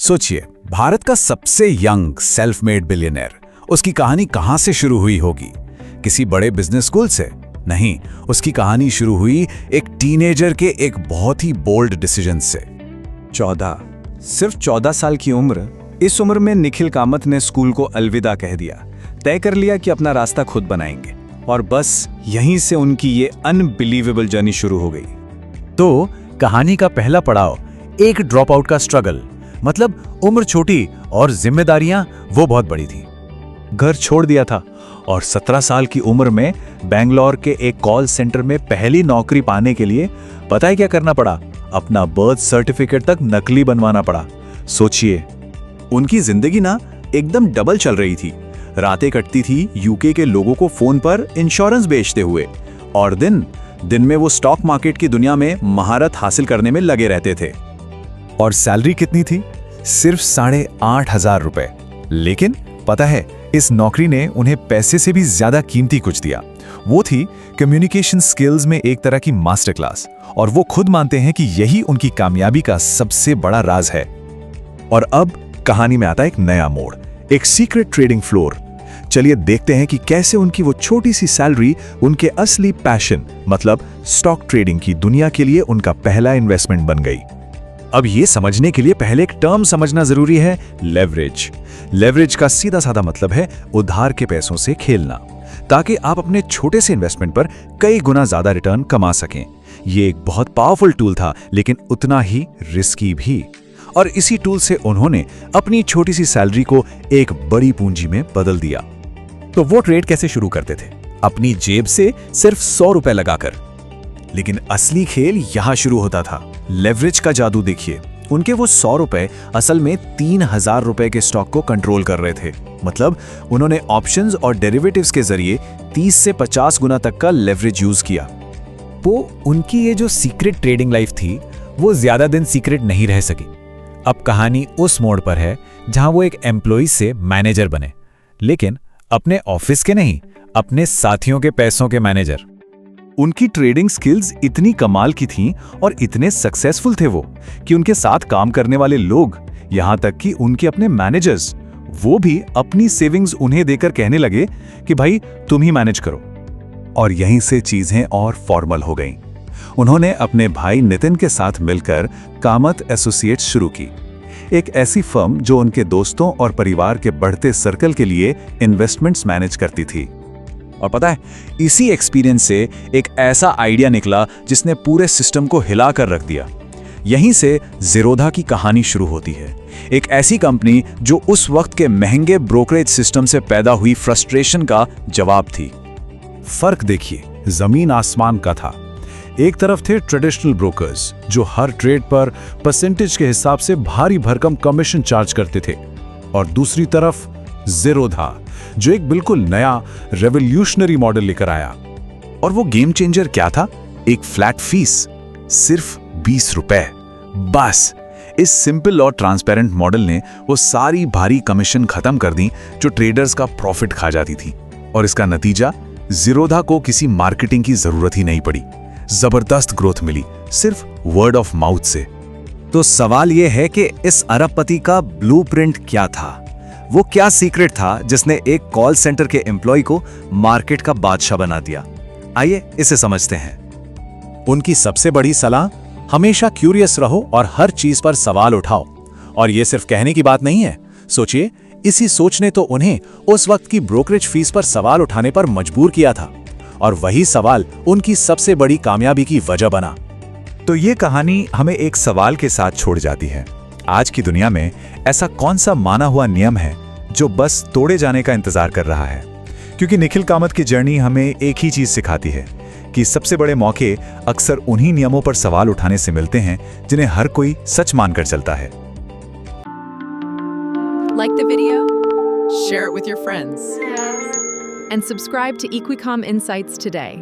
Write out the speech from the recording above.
सोचिए, भारत का सबसे यंग सेल्फ मेड बिलियनर, उसकी कहानी कहां से शुरू हुई होगी? किसी बड़े बिजनेस स्कूल से? नहीं, उसकी कहानी शुरू हुई एक टीनेजर के एक बहुत ही बोल्ड डिसीजन से। 14, सिर्फ 14 साल की उम्र। इस उम्र में निखिल कामत ने स्कूल को अलविदा कह दिया, तय कर लिया कि अपना रास्ता खुद बनाएंगे। और बस यहीं से उनकी ये अनबिलीवेबल जर्नी शुरू हो गई। तो कहानी का पहला पड़ाव एक ड्रॉप आउट का स्ट्रगल, मतलब उम्र छोटी और जिम्मेदारियां वो बहुत बड़ी थी। घर छोड़ दिया था और 17 साल की उम्र में बेंगलोर के एक कॉल सेंटर में पहली नौकरी पाने के लिए पता है क्या करना पड़ा? अपना बर्थ सर्टिफिकेट तक नकली बनवाना पड़ा। सोचिए, उनकी जिंदगी ना एकदम डबल चल रही थी। रातें कटती थी यूके के लोगों को फोन पर इंश्योरेंस बेचते हुए, और दिन में वो स्टॉक मार्केट की दुनिया में महारत हासिल करने में लगे रहते थे। और सैलरी कितनी थी? सिर्फ 8,500 रुपए। लेकिन पता है, इस नौकरी ने उन्हें पैसे से भी ज्यादा कीमती कुछ दिया। वो थी कम्युनिकेशन स्किल्स में एक तरह की मास्टर क्लास, और वो खुद मानते हैं कि यही उनकी कामयाबी का सबसे बड़ा राज है। और अब कहानी में आता है एक नया मोड़, एक सीक्रेट ट्रेडिंग फ्लोर। चलिए देखते हैं कि कैसे उनकी वो छोटी सी सैलरी उनके असली पैशन, मतलब स्टॉक ट्रेडिंग की दुनिया के लिए उनका पहला इन्वेस्टमेंट बन गई। अब ये समझने के लिए पहले एक टर्म समझना जरूरी है, लेवरेज। लेवरेज का सीधा साधा मतलब है उधार के पैसों से खेलना, ताकि आप अपने छोटे से इन्वेस्टमेंट पर कई गुना ज्यादा रिटर्न कमा सकें। ये एक बहुत पावरफुल टूल था, लेकिन उतना ही रिस्की भी। और इसी टूल से उन्होंने अपनी छोटी सी सैलरी को एक बड़ी पूंजी में बदल दिया। तो वो ट्रेड कैसे शुरू करते थे? अपनी जेब से सिर्फ 100 रुपए लगाकर। लेकिन असली खेल यहां शुरू होता था। लेवरेज का जादू देखिए। उनके वो 100 रुपए असल में 3,000 रुपए के स्टॉक को कंट्रोल कर रहे थे। मतलब उन्होंने ऑप्शंस और डेरिवेटिव्स के जरिए 30 से 50 गुना तक का लेवरेज यूज किया। वो उनकी ये जो सीक्रेट ट्रेडिंग लाइफ थी, वो ज्यादा दिन सीक्रेट नहीं रह सकी। अब कहानी उस मोड़ पर है जहां वो एक एम्प्लॉय से मैनेजर बने, लेकिन अपने ऑफिस के नहीं, अपने साथियों के पैसों के मैनेजर। उनकी ट्रेडिंग स्किल्स इतनी कमाल की थीं और इतने सक्सेसफुल थे वो, कि उनके साथ काम करने वाले लोग, यहां तक कि उनके अपने मैनेजर्स, वो भी अपनी सेविंग्स उन्हें देकर कहने लगे कि भाई तुम ही मैनेज करो। और यहीं से चीजें और फॉर्मल हो गईं। उन्होंने अपने भाई नितिन के साथ मिलकर कामत एसोसिएट्स शुरू की, एक ऐसी फर्म जो उनके दोस्तों और परिवार के बढ़ते सर्कल के लिए इन्वेस्टमेंट्स मैनेज करती थी। और पता है, इसी एक्सपीरियंस से एक ऐसा आइडिया निकला जिसने पूरे सिस्टम को हिला कर रख दिया। यहीं से ज़ीरोधा की कहानी शुरू होती है। एक ऐसी कंपनी जो उस वक्त के महंगे ब्रोकरेज सिस्टम से पैदा हुई फ्रस्ट्रेशन का जवाब थी। फर्क देखिए, जमीन आसमान का था। एक तरफ थे ट्रेडिशनल ब्रोकर्स जो हर ट्रेड पर परसेंटेज के हिसाब से भारी भरकम कमीशन चार्ज करते थे, और दूसरी तरफ ज़ीरोधा जो एक बिल्कुल नया रेवोल्यूशनरी मॉडल लेकर आया। और वो गेम चेंजर क्या था? एक फ्लैट फीस, सिर्फ 20 रुपए बस। इस सिंपल और ट्रांसपेरेंट मॉडल ने वो सारी भारी कमीशन खत्म कर दी जो ट्रेडर्स का प्रॉफिट खा जाती थी। और इसका नतीजा, ज़ीरोधा को किसी मार्केटिंग की जरूरत ही नहीं पड़ी। जबरदस्त ग्रोथ मिली सिर्फ वर्ड ऑफ माउथ से। तो सवाल यह है कि इस अरबपति का ब्लूप्रिंट क्या था? वो क्या सीक्रेट था जिसने एक कॉल सेंटर के एम्प्लॉय को मार्केट का बादशाह बना दिया? आइए इसे समझते हैं। उनकी सबसे बड़ी सलाह, हमेशा क्यूरियस रहो और हर चीज पर सवाल उठाओ। और ये सिर्फ कहने की बात नहीं है। सोचिए, इसी सोच ने तो उन्हें उस वक्त की ब्रोकरेज फीस पर सवाल उठाने पर मजबूर किया था, और वही सवाल उनकी सबसे बड़ी कामयाबी की वजह बना। तो ये कहानी हमें एक सवाल के साथ छोड़ जाती है। आज की दुनिया में ऐसा कौन सा माना हुआ नियम है जो बस तोड़े जाने का इंतजार कर रहा है? क्योंकि निखिल कामत की जर्नी हमें एक ही चीज सिखाती है कि सबसे बड़े मौके अक्सर उन्हीं नियमों पर सवाल उठाने से मिलते हैं जिन्हें हर कोई सच मानकर चलता है। Like the video, share it with your friends, and subscribe to Equicom Insights today.